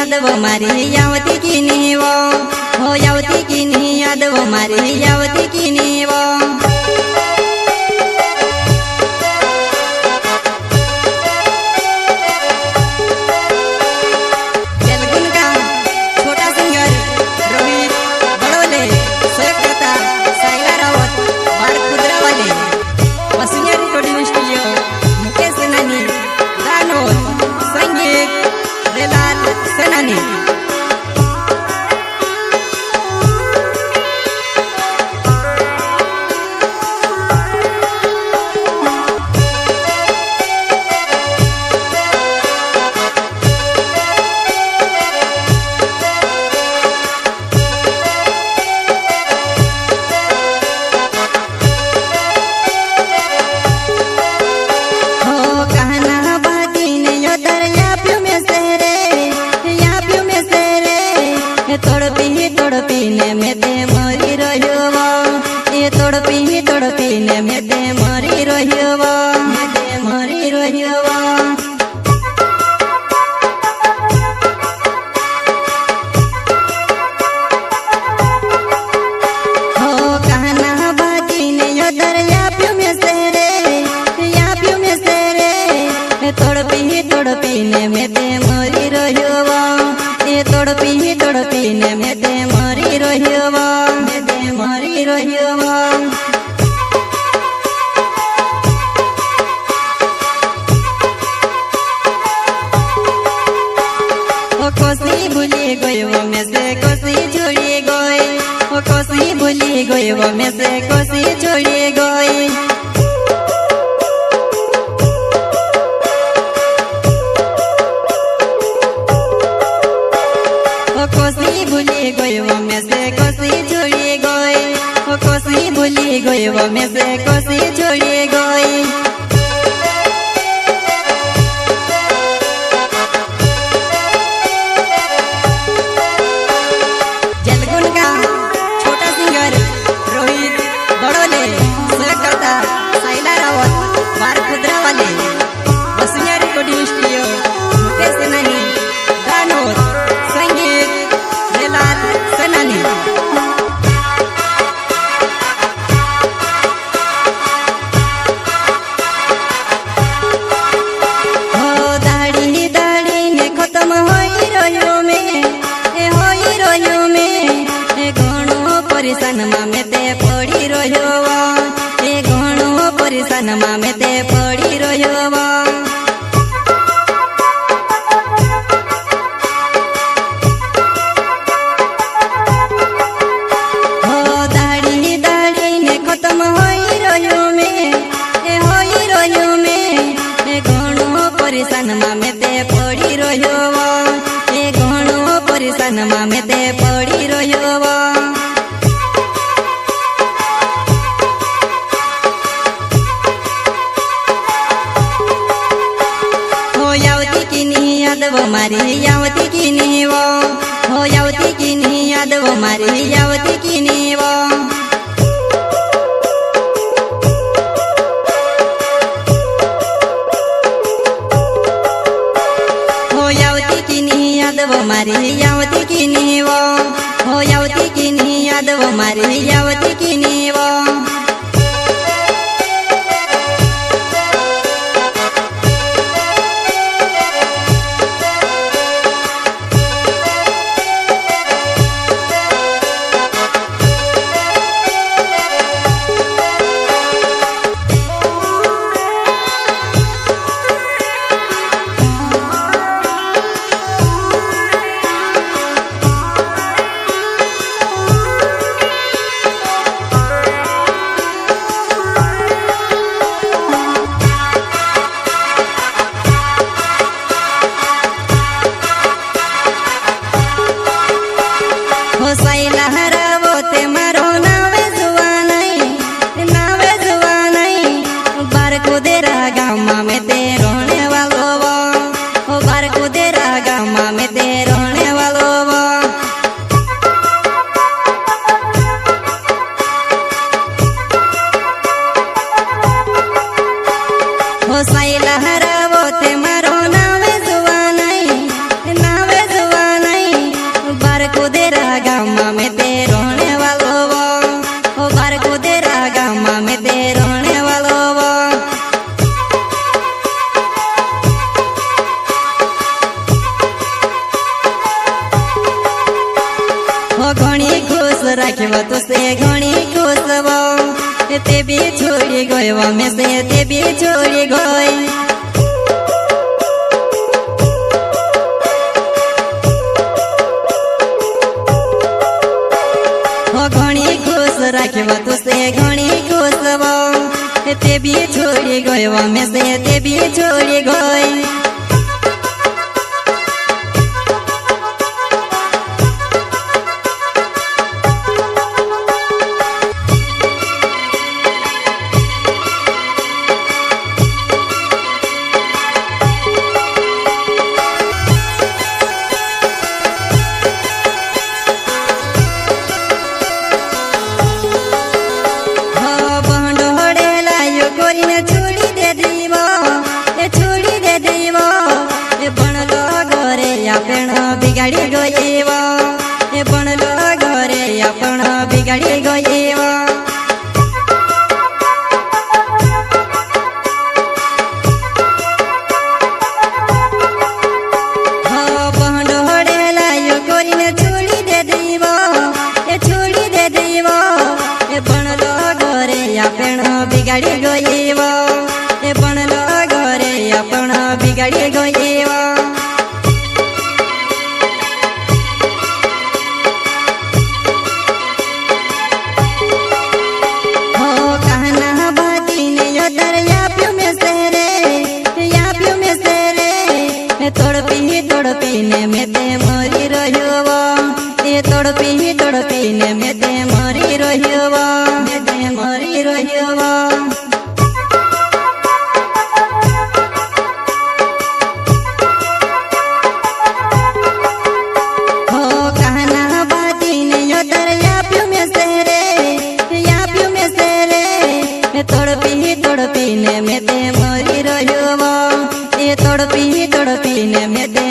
यादव मारी यावती की नीवो हो यावती की नी यादव मारी यावती की नीवो तड़पीने में ते मरी रहियो ये तड़पीने में ते मरी रहियो मरी रहियो हो कहना बाकी ने यो दरिया प्यू में से रे या प्यू में से रे तड़पीने में ते मरी रहियो ये तड़पीने में ते मरी रहियो मरी रहियो कोसी भूली गई वो में से कोसी छोड़ी गई कोसी भूली गई वो में से कोसी छोड़ी गई कोसी भूली गई वो में से कोसी छोड़ी गई कोसी भूली गई वो में से कोसी छोड़ी गई जलगुन का छोटा सिंगर रोहित बड़ोले सहकर्ता साइला रावत बार खुदरा वाले वसुनिया रिकॉर्डिंग स्टूडियो मुकेश सेनानी गानोर संगीत बेलाल सेनानी हो दाढ़ी दाढ़ी ने खत्म होई रहियो में घणो परेशान मामे ते पड़ी रहियो घणो परेशान मामे ते पड़ी रहियो खत्म होई रहियो में घणो परेशान मामे ते पड़ी रहियो घणो परेशान मामे ते पड़ी रहियो हो यावती की नी यादव मारी यावती की नीवो हो यावती की नी यादव मारी यावती की नीवो यादव मारी यावती की नीवो हो यावती की नी यादव मारी यावती की नीवो राख्यो तो से घणी खुश वो ते भी छोड़ी गयो में से ते भी छोड़ी गई घणी खुश राख्यो तो से घणी खुश वो ते भी छोड़ी गयो में से ते भी छोड़ी गई बिगाड़ी गयो ए बनलो घरे अपन बिगाड़ी गयो बहनोड़े लायो गोरी छोड़ी दे दीवो ए छोड़ी दे दीवो ए बनलो घरे अपन बिगाड़ी गयो ए बनलो घरे अपन बिगाड़ी गयो तड़पी ने में ते मरी रहियो ये तड़पी ने में ते मरी रहियो में ते मरी रहियो हो कहना बाती ने यो दरिया प्यू में सेरे या प्यू में सेरे तड़पी ने में ते मरी रहियो ये तड़पी ने में ते